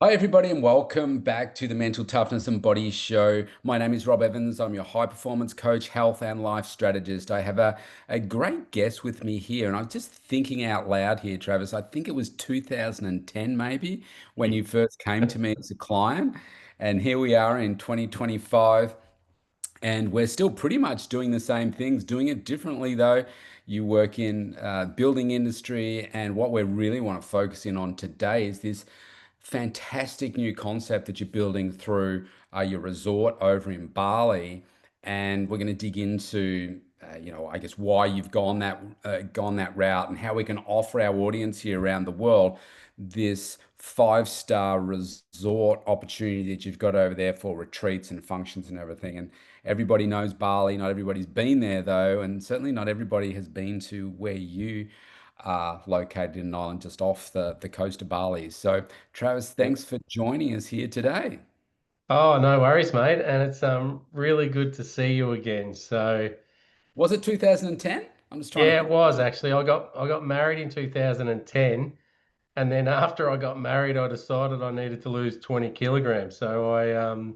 Hi, everybody, and welcome back to the Mental Toughness and Body Show. My name is Rob Evans. I'm your high performance coach, health and life strategist. I have a great guest with me here, and I'm just thinking out loud here, Travis. I think it was 2010, maybe, when you first came to me as a client. And here we are in 2025. And we're still pretty much doing the same things, doing it differently though. You work in building industry, and what we really want to focus in on today is this fantastic new concept that you're building through your resort over in Bali. And we're going to dig into, I guess why you've gone that route and how we can offer our audience here around the world this five-star resort opportunity that you've got over there for retreats and functions and everything. And everybody knows Bali. Not everybody's been there though, and certainly not everybody has been to where you are located in an island just off the coast of Bali. So, Travis, Yep. thanks for joining us here today. Oh, no worries, mate. And it's really good to see you again. So Was it 2010? I'm just trying to yeah, it think. was actually. I got married in 2010, and then after I got married, I decided I needed to lose 20 kilograms. So I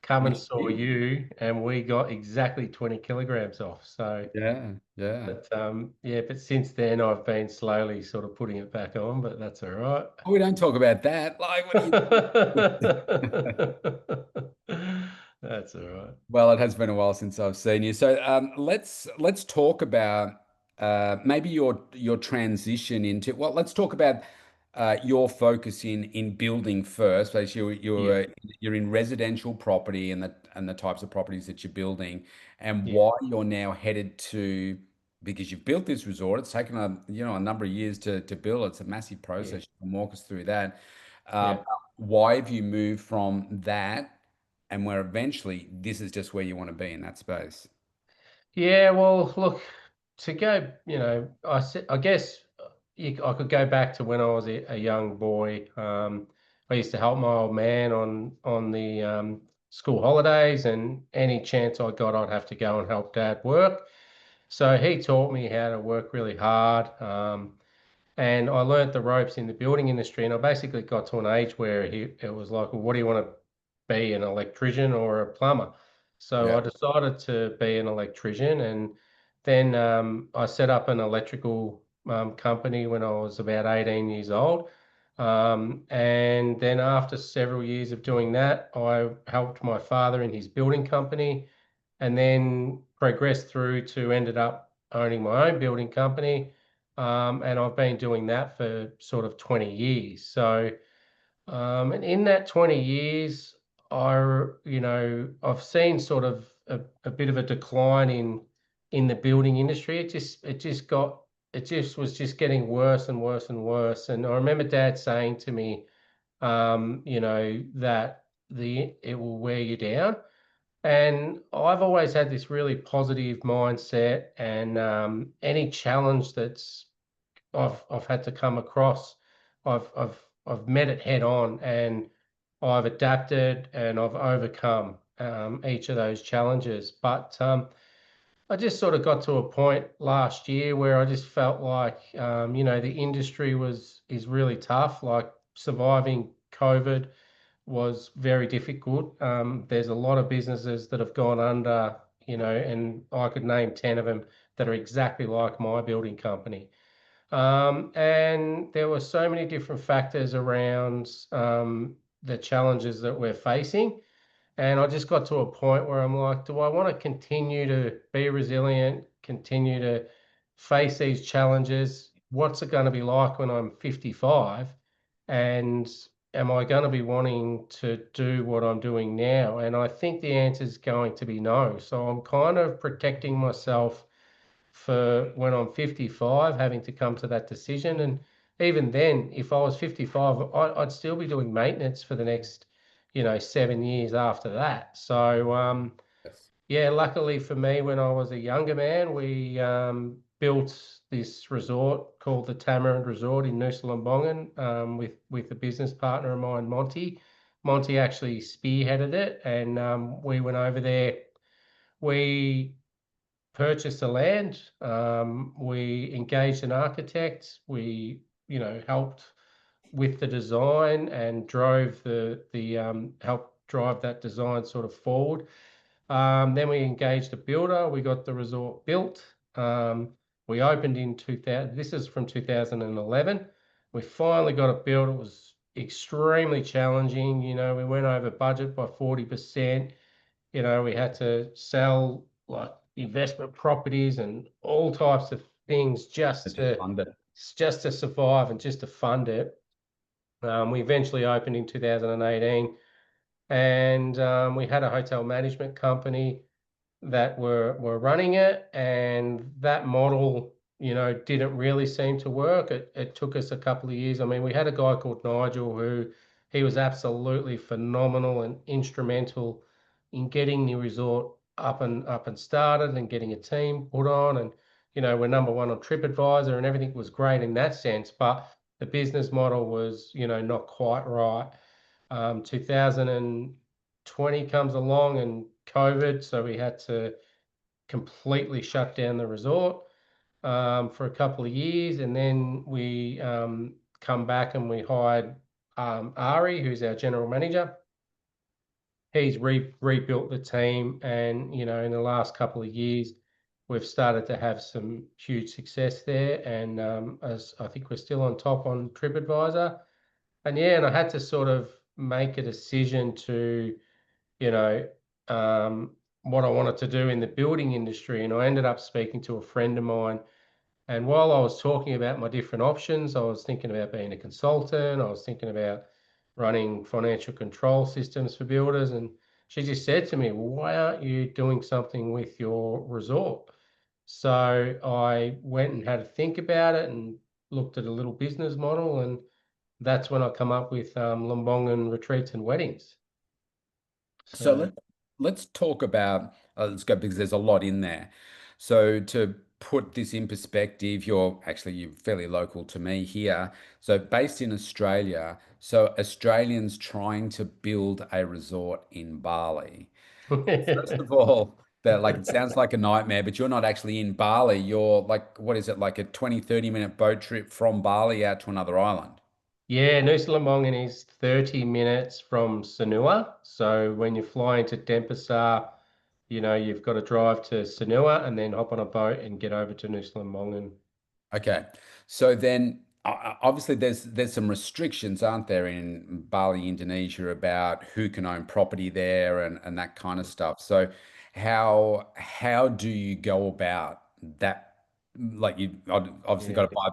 come No and saw kidding. you, and we got exactly 20 kilograms off. So Yeah, yeah. but yeah, but since then I've been slowly sort of putting it back on, but that's all right. Oh, we don't talk about that. Like, what do you? That's all right. Well, it has been a while since I've seen you. So let's talk about maybe your transition into well, let's talk about your focus in building first. So Yeah, you're in residential property and the types of properties that you're building, and yeah, why you're now headed to because you've built this resort. It's taken a number of years to build. It's a massive yeah, process. You can walk us through that. yeah. Why have you moved from that? And where eventually this is just where you want to be in that space. Yeah, well, look, to go, I guess I could go back to when I was a young boy. I used to help my old man on the school holidays, and any chance I got, I'd have to go and help Dad work. So he taught me how to work really hard. And I learnt the ropes in the building industry, and I basically got to an age where it was like, well, what do you want to be, an electrician or a plumber? So Yeah. I decided to be an electrician, and then I set up an electrical company when I was about 18 years old. And then after several years of doing that, I helped my father in his building company, and then progressed through to ended up owning my own building company. And I've been doing that for sort of 20 years. So, and in that 20 years, I've seen sort of a bit of a decline in the building industry. It just was just getting worse and worse and worse. And I remember Dad saying to me, that it will wear you down. And I've always had this really positive mindset, and any challenge that's I've had to come across, I've met it head on, and I've adapted and I've overcome each of those challenges. But I just sort of got to a point last year where I just felt like the industry is really tough, like surviving COVID was very difficult. There's a lot of businesses that have gone under, and I could name 10 of them that are exactly like my building company. And there were so many different factors around the challenges that we're facing. And I just got to a point where I'm like, do I want to continue to be resilient, continue to face these challenges? What's it going to be like when I'm 55? And am I going to be wanting to do what I'm doing now? And I think the answer is going to be no. So I'm kind of protecting myself for when I'm 55, having to come to that decision. And even then, if I was 55, I'd still be doing maintenance for the next, 7 years after that. So, Yes. yeah, luckily for me, when I was a younger man, we built this resort called the Tamarind Resort in Nusa Lembongan with a business partner of mine, Monty. Monty actually spearheaded it, and we went over there. We purchased the land. We engaged an architect. We, helped. with the design and drove the helped drive that design sort of forward. Then we engaged a builder. We got the resort built. We opened in 2000. This is from 2011. We finally got it built. It was extremely challenging. We went over budget by 40%. We had to sell like investment properties and all types of things It's just fun. just to survive and just to fund it. We eventually opened in 2018, and we had a hotel management company that were running it, and that model, didn't really seem to work. It took us a couple of years. I mean, we had a guy called Nigel who he was absolutely phenomenal and instrumental in getting the resort up and started and getting a team put on. And we're number one on TripAdvisor, and everything was great in that sense, but the business model was not quite right. 2020 comes along and COVID, so we had to completely shut down the resort for a couple of years, and then we come back and we hired Ari, who's our general manager. He's rebuilt the team, and in the last couple of years, we've started to have some huge success there, and as I think we're still on top on TripAdvisor. And I had to sort of make a decision to, you know, what I wanted to do in the building industry. And I ended up speaking to a friend of mine. And while I was talking about my different options, I was thinking about being a consultant. I was thinking about running financial control systems for builders. And she just said to me, "Well, why aren't you doing something with your resort?" So I went and had a think about it and looked at a little business model. And that's when I come up with Lembongan retreats and weddings. So So let's talk about let's go because there's a lot in there. So to put this in perspective, you're fairly local to me here. So based in Australia, so Australians trying to build a resort in Bali. First of all, that like it sounds like a nightmare, but you're not actually in Bali. You're like, what is it, like a 20-30 minute boat trip from Bali out to another island? yeah, Nusa Lembongan is 30 minutes from Sanua. So when you fly into Denpasar, you've got to drive to Sanua and then hop on a boat and get over to Nusa Lembongan. Okay. So then obviously there's some restrictions, aren't there, in Bali, Indonesia about who can own property there and that kind of stuff. So how do you go about that? Like you obviously got Yeah. to buy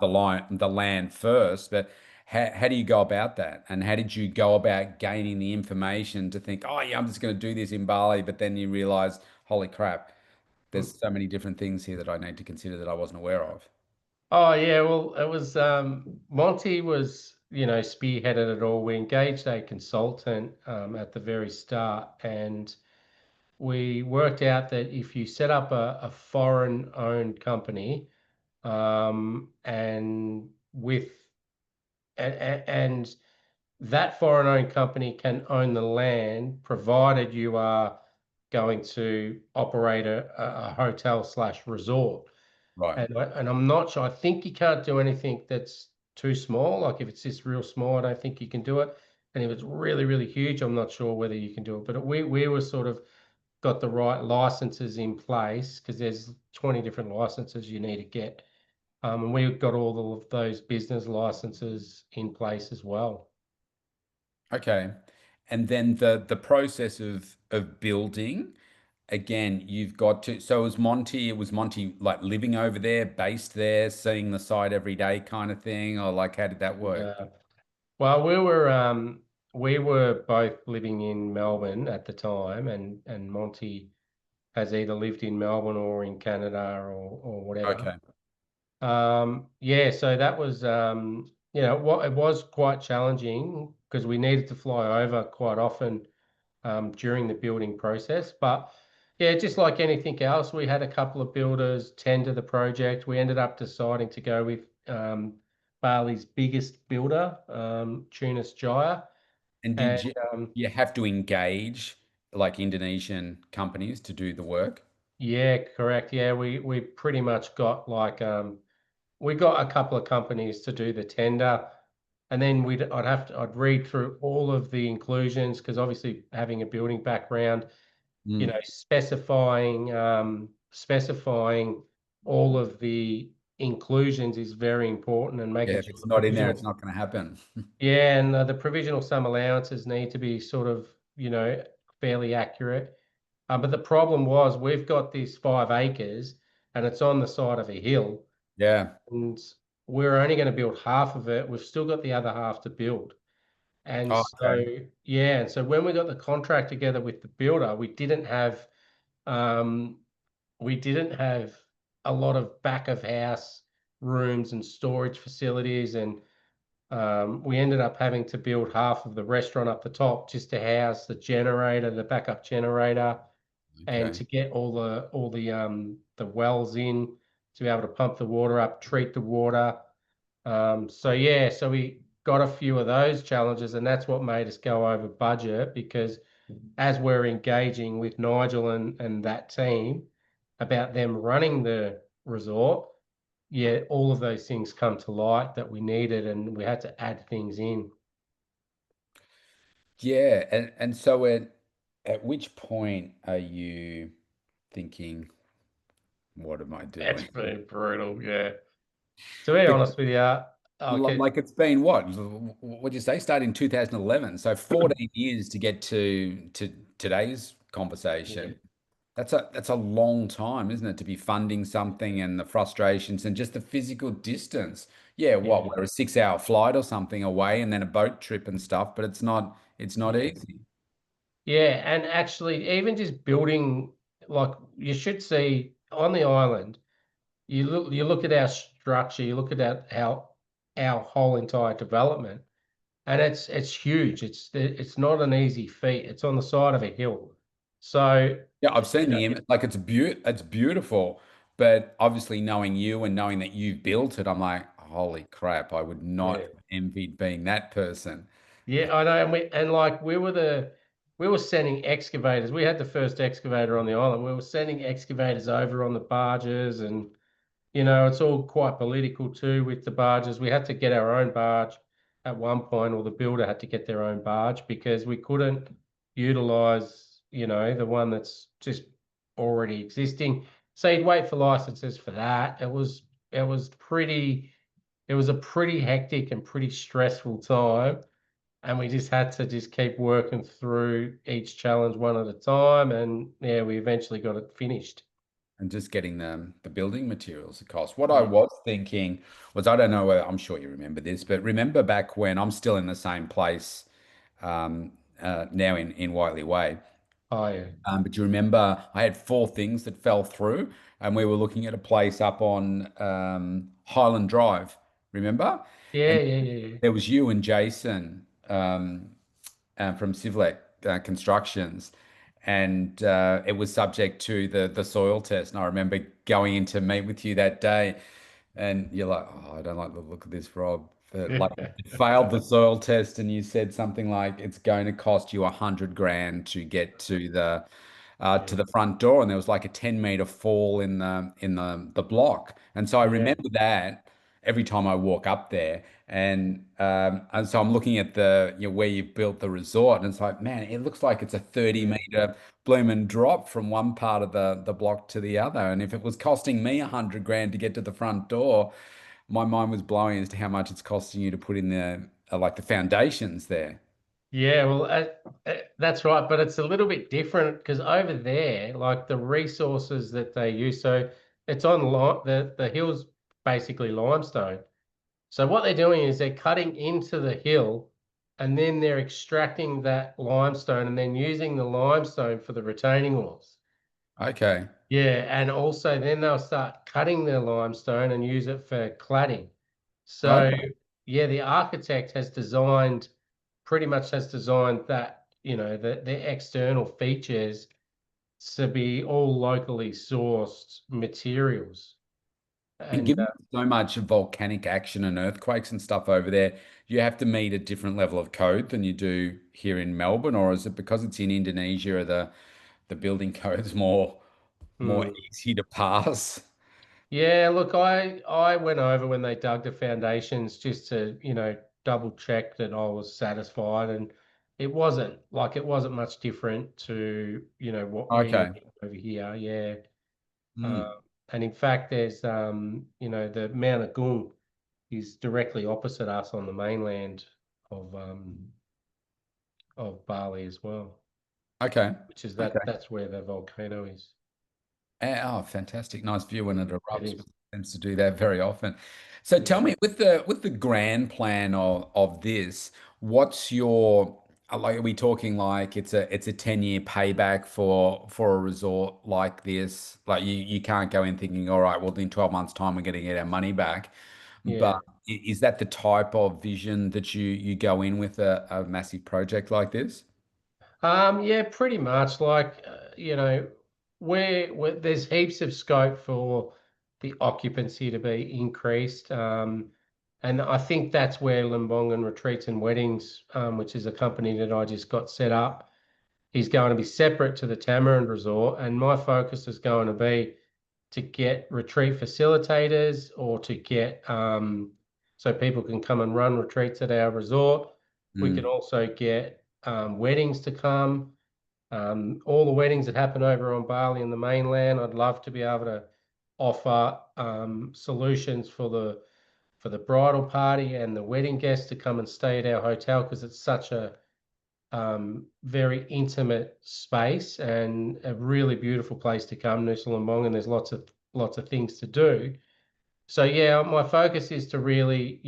the land first, but how do you go about that? And how did you go about gaining the information to think, oh yeah, I'm just going to do this in Bali, but then you realize, holy crap, there's so many different things here that I need to consider that I wasn't aware of. Oh yeah, well it was Monty was, spearheaded it all. We engaged a consultant at the very start, and we worked out that if you set up a foreign owned company, and with and that foreign owned company can own the land provided you are going to operate a hotel slash resort. Right. And I'm not sure. I think you can't do anything that's too small. Like if it's just real small, I don't think you can do it. And if it's really, really huge, I'm not sure whether you can do it. But we were sort of got the right licenses in place because there's 20 different licenses you need to get. And we got all of those business licenses in place as well. Okay. And then the process of building, again, you've got to, so it was Monty like living over there, based there, seeing the site every day kind of thing, or like how did that work? Uh, well, we were both living in Melbourne at the time, and Monty has either lived in Melbourne or in Canada or whatever. Okay. Yeah, so that was what it was quite challenging because we needed to fly over quite often during the building process. But yeah, just like anything else, we had a couple of builders tender the project. We ended up deciding to go with Bali's biggest builder, Tunis Jaya. And And you have to engage like Indonesian companies to do the work? yeah, correct. Yeah, we pretty much got like we got a couple of companies to do the tender. and then I'd read through all of the inclusions because obviously having a building background, Mm. specifying all of the inclusions is very important, and Yeah, making if sure it's the not in there, provisional it's not going to happen. yeah, and the provisional sum allowances need to be sort of, fairly accurate. But the problem was we've got this 5 acres and it's on the side of a hill, Yeah. and we're only going to build half of it. We've still got the other half to build. And Oh, so, okay. yeah, and so when we got the contract together with the builder, um, we didn't have a lot of back of house rooms and storage facilities, and we ended up having to build half of the restaurant up the top just to house the generator, the backup generator, and Okay. to get all the wells in to be able to pump the water up, treat the water. So yeah, so we got a few of those challenges, and that's what made us go over budget because as we're engaging with Nigel and that team about them running the resort, yeah, all of those things come to light that we needed, and we had to add things in. Yeah, and so at which point are you thinking, what am I That's doing? been brutal, yeah. To be Because honest with you, okay, like it's been what? What'd you say? Started in 2011. So 14 years to get to today's yeah, conversation. That's a long time, isn't it, to be funding something and the frustrations and just the physical distance. Yeah, what, yeah, we're a 6 hour flight or something away and then a boat trip and stuff, but it's not yeah. easy. Yeah, and actually, even just building, like you should see on the island, you look at our structure, you look at our whole entire development, and it's huge. It's not an easy feat. It's on the side of a hill, so Yeah, I've you seen know, the image. Like it's beautiful, but obviously knowing you and knowing that you've built it, I'm like, holy crap, I would not yeah, have envied being that person. yeah, I know, and like we were sending excavators. We had the first excavator on the island. We were sending excavators over on the barges, and it's all quite political too with the barges. We had to get our own barge at one point, or the builder had to get their own barge because we couldn't utilize, the one that's just already existing. So you'd wait for licenses for that. It was pretty it was a pretty hectic and pretty stressful time. And we just had to just keep working through each challenge one at a time. And yeah, we eventually got it finished. And just getting the building materials at cost. What I Yeah. was thinking was, I don't know whether I'm sure you remember this, but remember back when I'm still in the same place now in Whiteley Way. Oh yeah. But you remember I had four things that fell through, and we were looking at a place up on Highland Drive. Remember? Yeah, And yeah, yeah, yeah. there was you and Jason from Civlec Constructions, and it was subject to the soil test. And I remember going in to meet with you that day, and you're like, "Oh, I don't like the look of this, Rob." But like, it failed the soil test, and you said something like, "It's going to cost you 100 grand to get Yeah, to the front door," and there was like a 10 meter fall in the block. And so I yeah, remember that every time I walk up there. And so I'm looking at the where you've built the resort, and it's like, man, it looks like it's a 30 yeah. meter blooming drop from one part of the block to the other. And if it was costing me 100 grand to get to the front door, my mind was blowing as to how much it's costing you to put in the like the foundations there. Yeah, well, that's right, but it's a little bit different because over there, like the resources that they use, so it's on the hill's basically limestone. So what they're doing is they're cutting into the hill, and then they're extracting that limestone and then using the limestone for the retaining walls. Okay. Yeah, and also then they'll start cutting the limestone and use it for cladding. So Okay. yeah, the architect has designed pretty much has designed that, the external features to be all locally sourced materials. And And given so much volcanic action and earthquakes and stuff over there, you have to meet a different level of code than you do here in Melbourne, or is it because it's in Indonesia, are the building codes more hmm. easy to pass? Yeah, look, I went over when they dug the foundations just to, double check that I was satisfied, and it wasn't much different to what we Okay. over here. Yeah. Mm. And in fact, there's the Mount Agung is directly opposite us on the mainland of Bali as well, Okay. which is Okay. that's where the volcano is. Oh, fantastic. Nice view when it It erupts, but is. it seems to do that very often. So tell Yeah. me, with the grand plan of this, what's your like, are we talking like it's a 10-year payback for a resort like this? Like you can't go in thinking, all right, well, in 12 months' time we're going to get our money back. But Yeah. is that the type of vision that you go in with a massive project like this? Yeah, pretty much. Like, where there's heaps of scope for the occupancy to be increased. And I think that's where Lembongan Retreats and Weddings, which is a company that I just got set up, is going to be separate to the Tamarind Resort. And my focus is going to be to get retreat facilitators or to get so people can come and run retreats at our resort. We can Mm, also get weddings to come. All the weddings that happen over on Bali and the mainland, I'd love to be able to offer solutions for the bridal party and the wedding guests to come and stay at our hotel because it's such a very intimate space and a really beautiful place to come, Nusa Lembongan, and there's lots of things to do. So yeah, my focus is to really,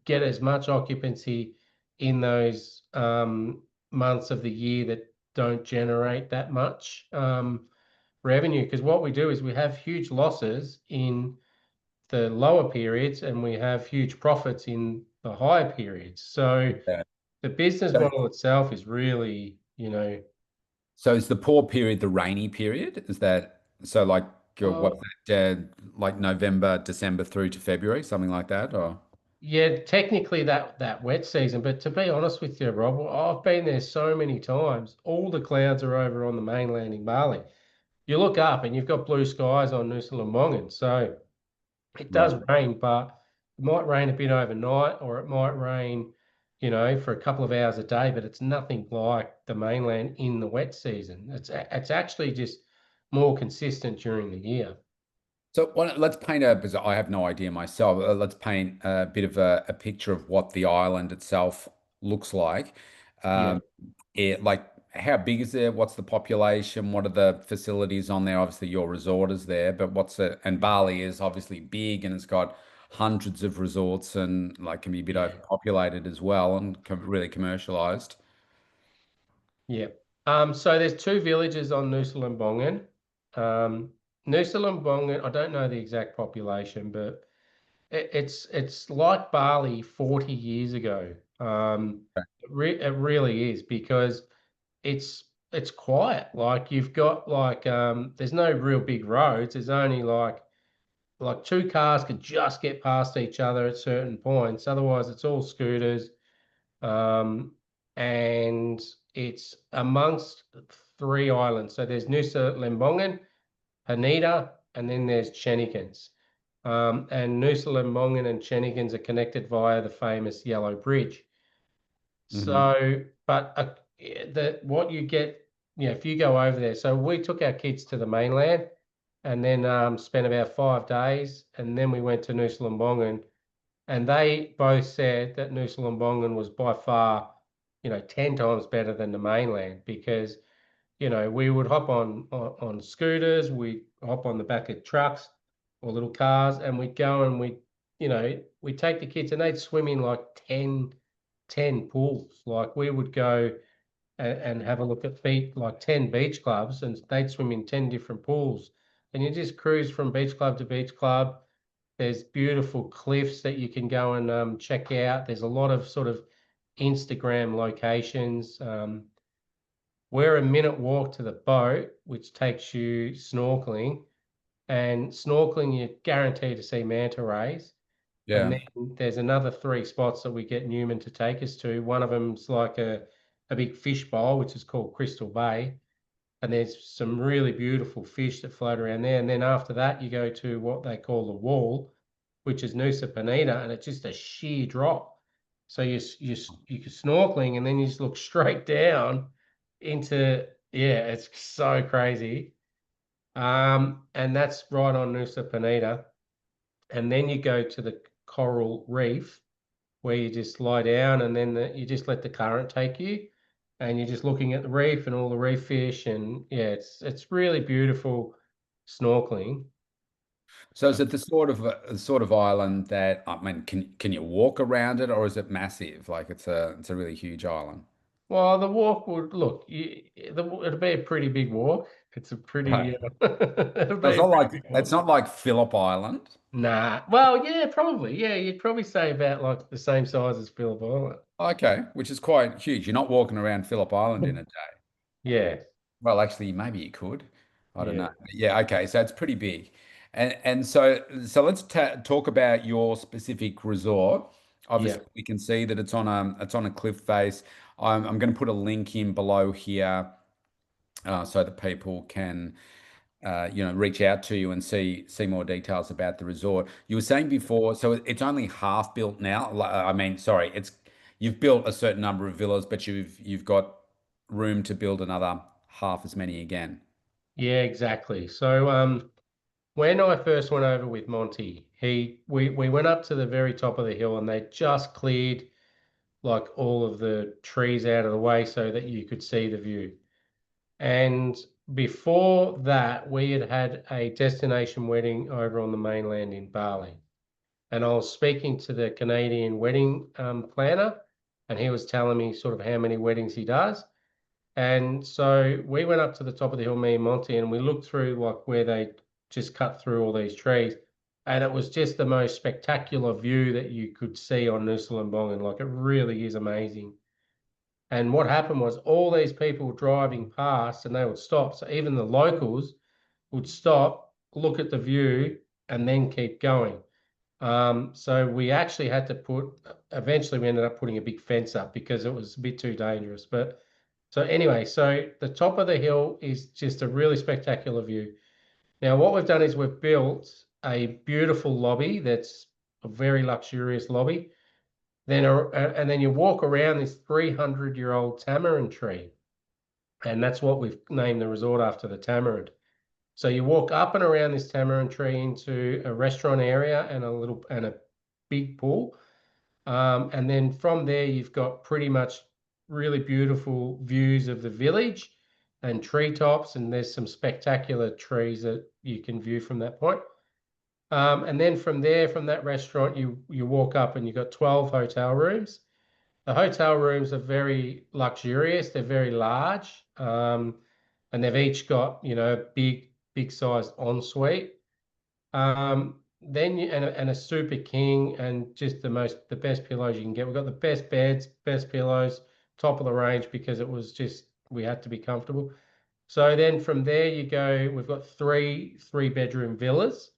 get as much occupancy in those months of the year that don't generate that much revenue. Because what we do is we have huge losses in the lower periods and we have huge profits in the higher periods. So yeah. the business So, model itself is really, so is the poor period the rainy period? Is that so like what's well, that like November, December through to February, something like that, or yeah, technically that wet season, but to be honest with you, Rob, I've been there so many times. All the clouds are over on the mainland in Bali. You look up and you've got blue skies on Nusa Lembongan. So it does right? rain, but it might rain a bit overnight or it might rain, for a couple of hours a day, but it's nothing like the mainland in the wet season. It's actually just more consistent during the year. So let's paint because I have no idea myself. Let's paint a bit of a picture of what the island itself looks like. Yeah. Um, like how big is it? What's the population? What are the facilities on there? Obviously, your resort is there, but what's it? And Bali is obviously big and it's got hundreds of resorts and like can be a bit Yeah. overpopulated as well and really commercialized. Yeah. So there's two villages on Nusa Lembongan. Um, Nusa Lembongan, I don't know the exact population, but it's like Bali 40 years ago. It really is because it's quiet. Like you've got like there's no real big roads. There's only like two cars could just get past each other at certain points. Otherwise, it's all scooters. Um, and it's amongst three islands. So there's Nusa Lembongan, Haneda, and then there's Chenikins. And Nusa Lembongan and Chenikins are connected via the famous Yellow Bridge. Hmm. So, but what you get, if you go over there. So we took our kids to the mainland and then spent about 5 days, and then we went to Nusa Lembongan and they both said that Nusa Lembongan was by far, 10 times better than the mainland because, we would hop on scooters, we hop on the back of trucks or little cars, and we'd go and we'd take the kids and they'd swim in like 10 pools. Like we would go and have a look at like 10 beach clubs and they'd swim in 10 different pools. And you just cruise from beach club to beach club. There's beautiful cliffs that you can go and check out. There's a lot of sort of Instagram locations. We're a minute walk to the boat, which takes you snorkeling. And snorkeling, you're guaranteed to see manta rays. And Yeah. then there's another three spots that we get Newman to take us to. One of them's like a big fish bowl, which is called Crystal Bay. And there's some really beautiful fish that float around there. And then after that, you go to what they call the wall, which is Nusa Penida, and it's just a sheer drop. So you're snorkeling, and then you just look straight down into, yeah, it's so crazy. And that's right on Nusa Penida. And then you go to the coral reef where you just lie down, and then you just let the current take you, and you're just looking at the reef and all the reef fish, and yeah, it's really beautiful snorkeling. So is it the sort of island that, I mean, can you walk around it, or is it massive? Like it's a really huge island. Well, the walk would look, it'll be a pretty big walk. It's a Right. pretty, it'll So be a pretty big it's walk. not like Phillip Island. Nah, well, yeah, probably. Yeah, you'd probably say about like the same size as Phillip Island. Okay, which is quite huge. You're not walking around Phillip Island in a day. Yeah, Well, actually, maybe you could. I don't yeah, know. Yeah, okay, so it's pretty big. And so let's ta talk about your specific resort. yeah, Obviously, we can see that it's on a cliff face. I'm going to put a link in below here so that people can reach out to you and see more details about the resort. You were saying before, so it's only half built now. I mean, sorry, it's you've built a certain number of villas, but you've got room to build another half as many again. yeah, exactly. So, when I first went over with Monty, we went up to the very top of the hill, and they just cleared like all of the trees out of the way so that you could see the view. And before that, we had had a destination wedding over on the mainland in Bali. And I was speaking to the Canadian wedding planner, and he was telling me sort of how many weddings he does. And so we went up to the top of the hill, me and Monty, and we looked through like where they just cut through all these trees. And it was just the most spectacular view that you could see on Nusa Lembongan. Like, it really is amazing. And what happened was all these people driving past, and they would stop. So even the locals would stop, look at the view, and then keep going. So we actually had to eventually we ended up putting a big fence up because it was a bit too dangerous. But so anyway, so the top of the hill is just a really spectacular view. Now, what we've done is we've built a beautiful lobby that's a very luxurious lobby. And then you walk around this 300-year-old tamarind tree, and that's what we've named the resort after, the tamarind. So you walk up and around this tamarind tree into a restaurant area and a big pool. And then from there, you've got pretty much really beautiful views of the village and treetops, and there's some spectacular trees that you can view from that point. And then from there, from that restaurant, you walk up and you've got 12 hotel rooms. The hotel rooms are very luxurious. They're very large, and they've each got, big sized ensuite. Then and a super king, and just the best pillows you can get. We've got the best beds, best pillows, top of the range, because it was just, we had to be comfortable. So then from there you go. We've got three-bedroom villas,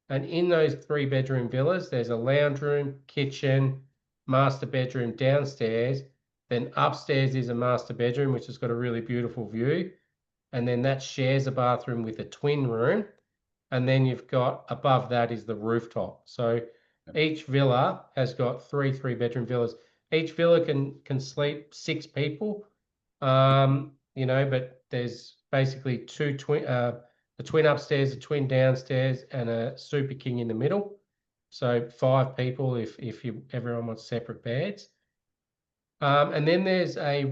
and in those three-bedroom villas, there's a lounge room, kitchen, master bedroom downstairs. Then upstairs is a master bedroom, which has got a really beautiful view. And then that shares a bathroom with a twin room. And then you've got above that is the rooftop. So each villa has got three-bedroom villas. Each villa can sleep six people. But there's basically a twin upstairs, a twin downstairs, and a super king in the middle. So five people if everyone wants separate beds. And then there's a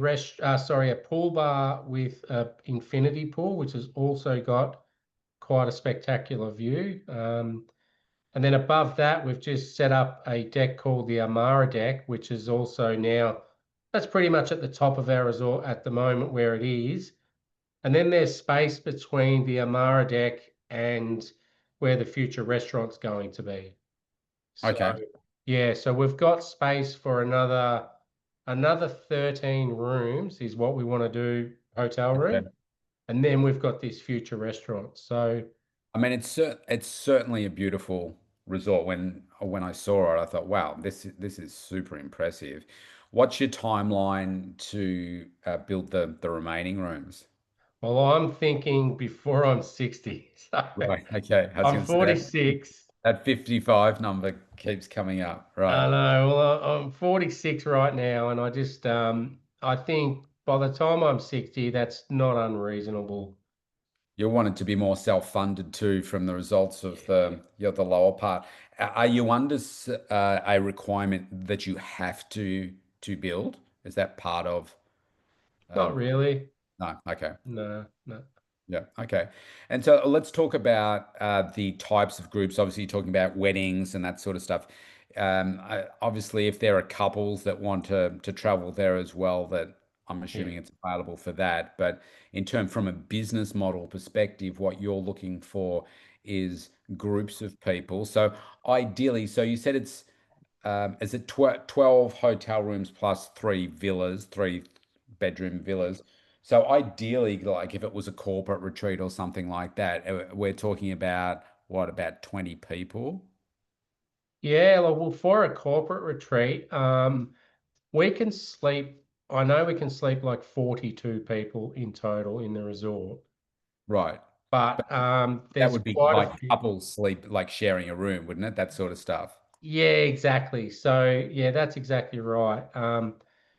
pool bar with a infinity pool, which has also got quite a spectacular view. And then above that, we've just set up a deck called the Amara deck, which is also now, that's pretty much at the top of our resort at the moment where it is. And then there's space between the Amara deck and where the future restaurant's going to be. So Okay. yeah, so we've got space for another 13 rooms is what we want to do, hotel room. Okay. And then we've got this future restaurant. So I mean, it's certainly a beautiful resort. When I saw it, I thought, wow, this is super impressive. What's your timeline to build the remaining rooms? well, I'm thinking before I'm 60. So Right. Okay. I was I'm going to say that 46. that 55 number Keeps coming up. Right. I know. Well, I'm 46 right now, and I think by the time I'm 60, that's not unreasonable. You want it to be more self-funded too from the results of the lower part. Are you under a requirement that you have to build? Is that part of Not um, really. no, okay. No, no. Yeah. Okay. And so let's talk about the types of groups. Obviously, you're talking about weddings and that sort of stuff. Obviously, if there are couples that want to travel there as well, that I'm Yeah. assuming it's available for that. But in term from a business model perspective, what you're looking for is groups of people. So ideally, so you said it's is it 12 hotel rooms plus three villas, three bedroom villas? So ideally, like if it was a corporate retreat or something like that, we're talking about what, about 20 people? Yeah, well, for a corporate retreat, we can sleep. I know we can sleep like 42 people in total in the resort, Right. But but that there's would be quite a like few. couples sleep, like sharing a room, wouldn't it? That sort of stuff. Yeah, exactly. So yeah, that's exactly right.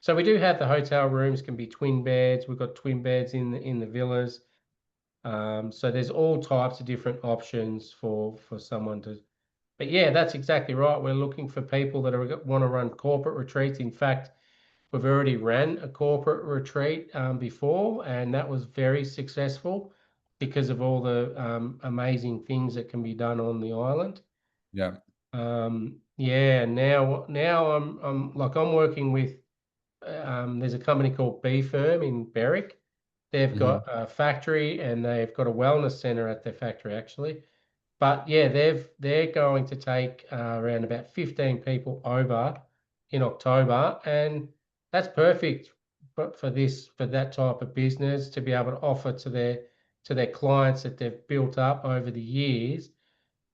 So we do have the hotel rooms can be twin beds. We've got twin beds in the villas. So there's all types of different options for someone to. But yeah, that's exactly right. We're looking for people that want to run corporate retreats. In fact, we've already ran a corporate retreat before, and that was very successful because of all the amazing things that can be done on the island. Yeah. Yeah, now I'm working with there's a company called B Firm in Berwick. They've got Hmm. a factory and they've got a wellness center at their factory actually. But yeah, they're going to take around about 15 people over in October, and that's perfect for that type of business to be able to offer to their clients that they've built up over the years.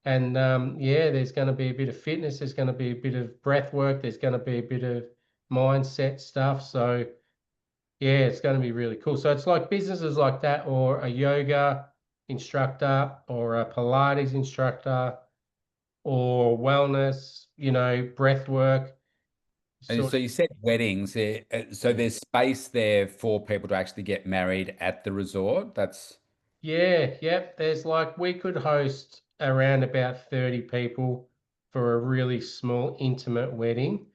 And yeah, there's going to be a bit of fitness, there's going to be a bit of breath work, there's going to be a bit of mindset stuff. So yeah, it's going to be really cool. So it's like businesses like that, or a yoga instructor, or a Pilates instructor, or wellness, breath work. And Sort so of, you said weddings. So yeah. there's space there for people to actually get married at the resort. That's Yeah, yep. There's like we could host around about 30 people for a really small, intimate wedding.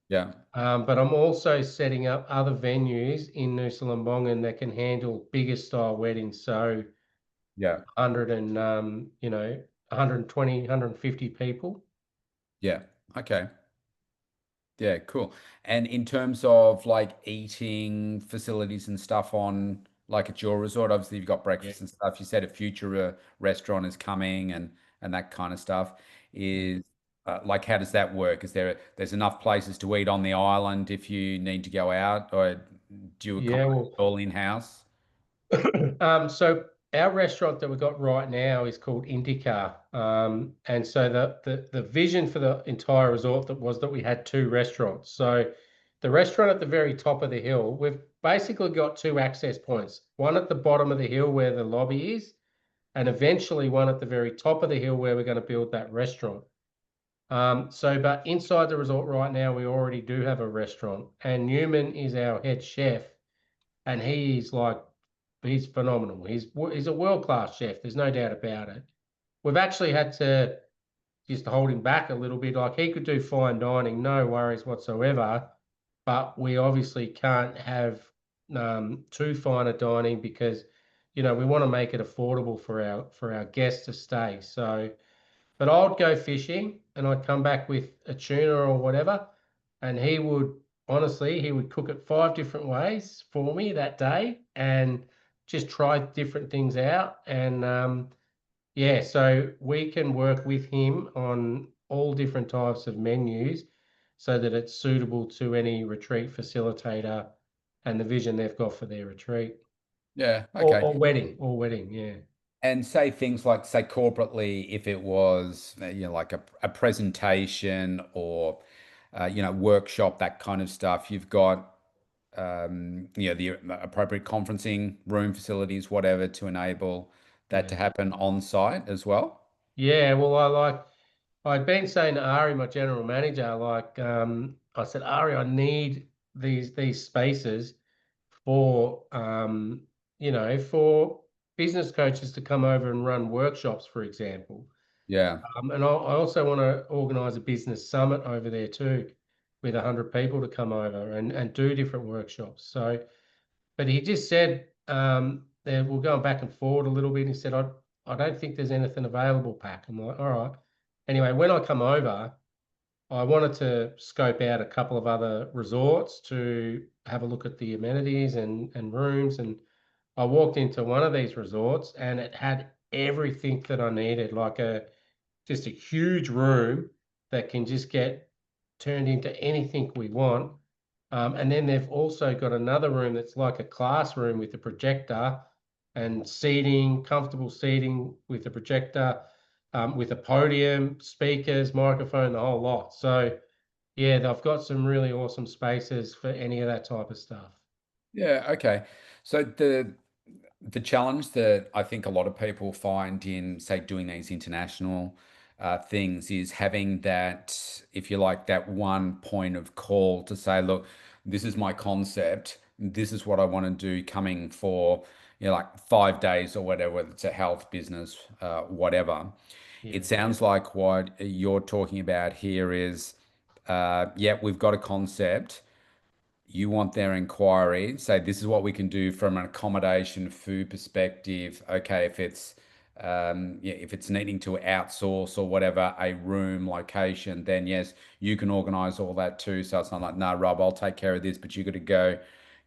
yeah, But I'm also setting up other venues in Nusa Lembongan that can handle bigger style weddings. So yeah. 100 and 120, 150 people. Yeah. Okay. Yeah, cool. And in terms of like eating facilities and stuff on like at your resort, obviously you've got Yeah. breakfast and stuff. You said a future restaurant is coming and that kind of stuff. Yeah. Is like how does that work? There's enough places to eat on the island if you need to go out, or do you Yeah, accommodate well, all in-house? so our restaurant that we've got right now is called Indica. And so the vision for the entire resort that was that we had two restaurants. So the restaurant at the very top of the hill, we've basically got two access points, one at the bottom of the hill where the lobby is, and eventually one at the very top of the hill where we're going to build that restaurant. But inside the resort right now, we already do have a restaurant, and Newman is our head chef, and he's phenomenal. He's a world class chef. There's no doubt about it. We've actually had to just hold him back a little bit. Like he could do fine dining, no worries whatsoever, but we obviously can't have too fine a dining because we want to make it affordable for our guests to stay. So but I'd go fishing and I'd come back with a tuna or whatever, and he would cook it five different ways for me that day and just try different things out. And yeah, so we can work with him on all different types of menus so that it's suitable to any retreat facilitator and the vision they've got for their retreat Yeah. Okay. or wedding, yeah. And say things like, say corporately, if it was, like a presentation or, workshop, that kind of stuff, you've got, the appropriate conferencing room facilities, whatever, to enable that to Yeah. happen on site as well. Yeah, well, I'd been saying to Ari, my general manager, like I said, Ari, I need these spaces for for business coaches to come over and run workshops, for example. Yeah. And I also want to organise a business summit over there too, with 100 people to come over and do different workshops. So, but he just said we're going back and forward a little bit. He said, I don't think there's anything available, Pack. I'm like, all right. Anyway, when I come over, I wanted to scope out a couple of other resorts to have a look at the amenities and rooms. And I walked into one of these resorts and it had everything that I needed, like a just a huge room that can just get turned into anything we want. And then they've also got another room that's like a classroom with a projector and seating, comfortable seating with a projector, with a podium, speakers, microphone, the whole lot. So yeah, they've got some really awesome spaces for any of that type of stuff. Yeah, okay. So the challenge that I think a lot of people find in, say, doing these international things is having that, if you like, that one point of call to say, look, this is my concept. This is what I want to do coming for, like 5 days or whatever, whether it's a health business, whatever. It Yeah, sounds like what you're talking about here is, yeah, we've got a concept. You want their inquiry, say this is what we can do from an accommodation food perspective. Okay, yeah, if it's needing to outsource or whatever a room location, then yes, you can organize all that too. So it's not like, no, Rob, I'll take care of this, but you got to go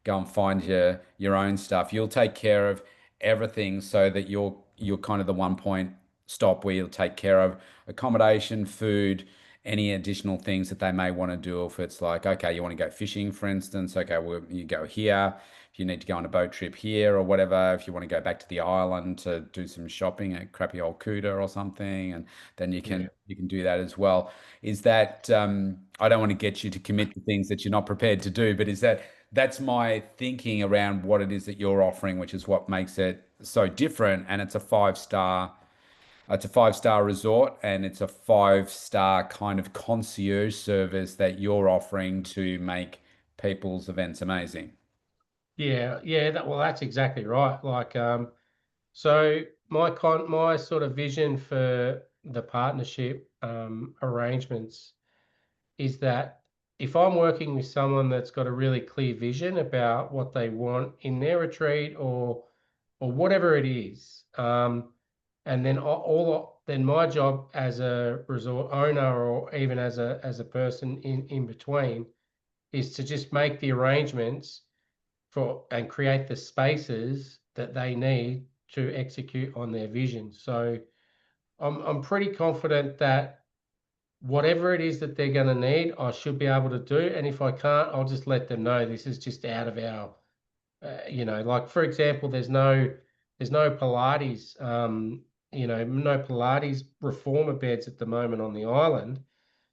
and find your own stuff. You'll take care of everything so that you're kind of the one point stop where you'll take care of accommodation, food, any additional things that they may want to do. If it's like, okay, you want to go fishing, for instance, okay, well, you go here. If you need to go on a boat trip here or whatever, if you want to go back to the island to do some shopping at crappy old Kuta or something, and then yeah. you can do that as well. Is that I don't want to get you to commit to things that you're not prepared to do, but is that's my thinking around what it is that you're offering, which is what makes it so different. And it's a 5 star resort and it's a 5 star kind of concierge service that you're offering to make people's events amazing. Yeah, yeah, well, that's exactly right. Like, so my sort of vision for the partnership arrangements is that if I'm working with someone that's got a really clear vision about what they want in their retreat or whatever it is, and then then my job as a resort owner or even as a person in between is to just make the arrangements for and create the spaces that they need to execute on their vision. So I'm pretty confident that whatever it is that they're going to need, I should be able to do. And if I can't, I'll just let them know this is just out of our, like for example, there's no Pilates, no Pilates reformer beds at the moment on the island.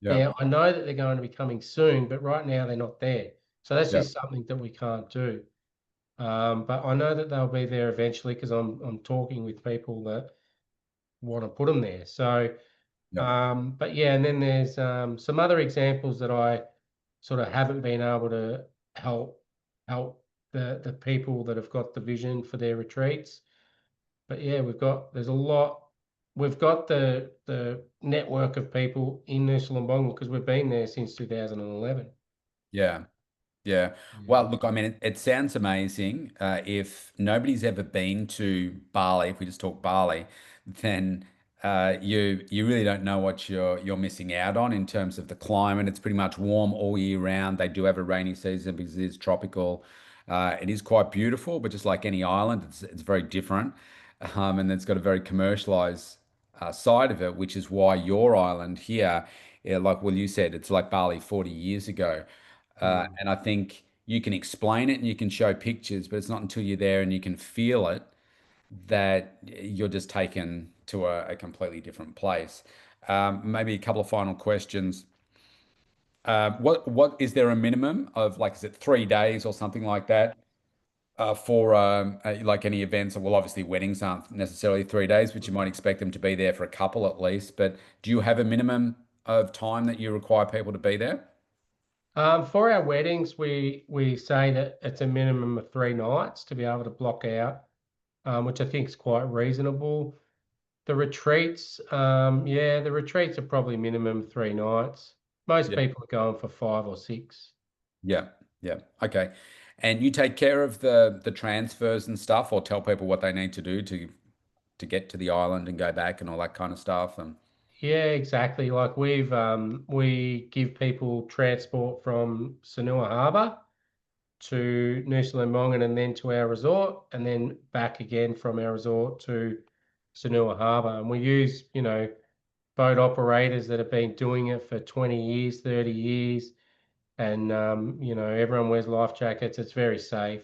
Yeah. Now I know that they're going to be coming soon, but right now they're not there. So that's Yeah. just something that we can't do. But I know that they'll be there eventually because I'm talking with people that want to put them there. So, Yeah. but yeah, and then there's some other examples that I sort of haven't been able to help the people that have got the vision for their retreats. But yeah, there's a lot. We've got the network of people in Nusa Lembongan because we've been there since 2011. Yeah. Yeah. Yeah. Well, look, I mean, it sounds amazing. If nobody's ever been to Bali, if we just talk Bali, then you really don't know what you're missing out on in terms of the climate. It's pretty much warm all year round. They do have a rainy season because it is tropical. It is quite beautiful, but just like any island, it's very different. And it's got a very commercialized side of it, which is why your island here, yeah, like you said, it's like Bali 40 years ago. Mm. And I think you can explain it and you can show pictures, but it's not until you're there and you can feel it that you're just taken to a completely different place. Maybe a couple of final questions. What is there a minimum of, like, is it 3 days or something like that? For like any events, well, obviously weddings aren't necessarily 3 days, but you might expect them to be there for a couple at least. But do you have a minimum of time that you require people to be there? For our weddings, we say that it's a minimum of 3 nights to be able to block out, which I think is quite reasonable. The retreats, yeah, the retreats are probably minimum 3 nights. Most Yeah. people are going for 5 or 6. Yeah. Yeah. Okay. And you take care of the transfers and stuff, or tell people what they need to do to get to the island and go back and all that kind of stuff. And Yeah, exactly. Like we give people transport from Sanua Harbour to Nusa Lembongan and then to our resort, and then back again from our resort to Sanua Harbour. And we use, boat operators that have been doing it for 20 years, 30 years, and everyone wears life jackets. It's very safe.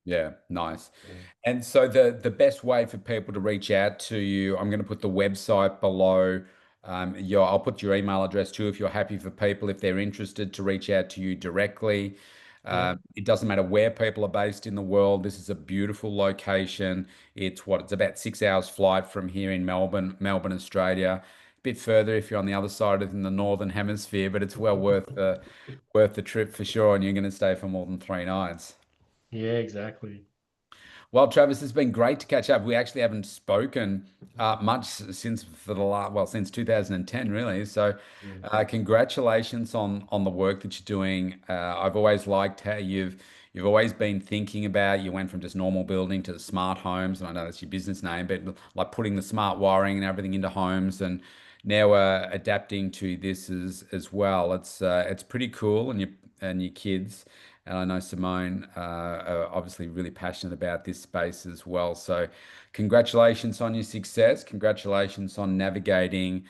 yeah, nice. Yeah. And so the best way for people to reach out to you, I'm going to put the website below. I'll put your email address too if you're happy for people if they're interested to reach out to you directly. Yeah. It doesn't matter where people are based in the world. This is a beautiful location. It's about 6 hours flight from here in Melbourne, Australia. A bit further if you're on the other side of in the northern hemisphere, but it's well worth the trip for sure. And you're going to stay for more than 3 nights. Yeah, exactly. Well, Travis, it's been great to catch up. We actually haven't spoken much since for the last, well, since 2010, really. So, Yeah. congratulations on the work that you're doing. I've always liked how you've always been thinking about. You went from just normal building to smart homes, and I know that's your business name, but like putting the smart wiring and everything into homes, and now adapting to this as well. It's pretty cool, and your kids. And I know Simone are obviously really passionate about this space as well. So, congratulations on your success. Congratulations on navigating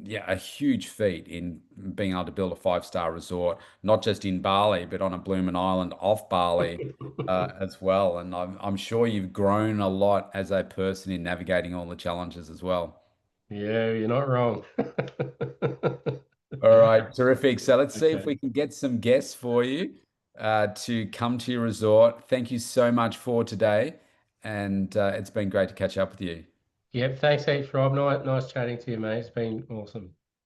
yeah, a huge feat in being able to build a 5-star resort, not just in Bali, but on a bloomin' island off Bali as well. And I'm sure you've grown a lot as a person in navigating all the challenges as well. Yeah, you're not wrong. All right, terrific. So let's see if Okay. we can get some guests for you to come to your resort. Thank you so much for today, and it's been great to catch up with you. Yep. Thanks heaps, Rob. Nice chatting to you, mate. It's been awesome.